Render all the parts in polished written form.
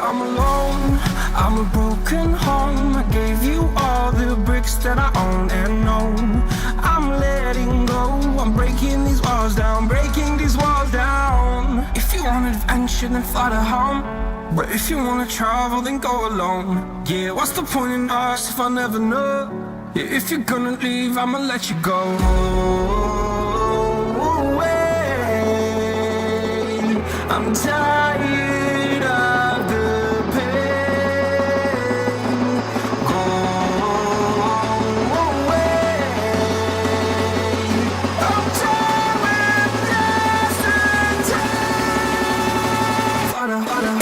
I'm alone, I'm a broken home. I gave you all the bricks that I own and know. I'm letting go, I'm breaking these walls down, breaking these walls down. If you want adventure, then fly to home. But if you wanna travel, then go alone. Yeah, what's the point in us if I never know? Yeah, if you're gonna leave, I'ma let you go. Away. I'm tired of the pain. Go away. I'm tired with yesterday. Fada, fada.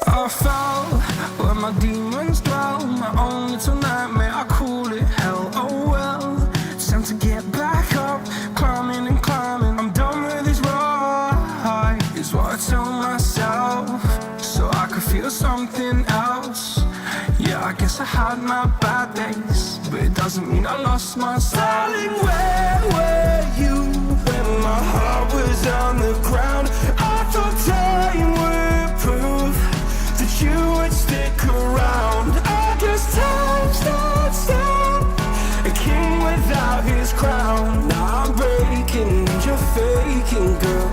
I fell where my demons dwell. My own little nightmare, I call it hell. Oh well, it's time to get back up. Climbing and climbing, I'm done with this ride, is what I tell myself, so I could feel something else. Yeah, I guess I had my bad days, but it doesn't mean I lost my style. Darling, where were you when my heart was on the ground? I thought time would prove that you would stick around. I guess time starts down, a king without his crown. Now I'm breaking and you're faking, girl.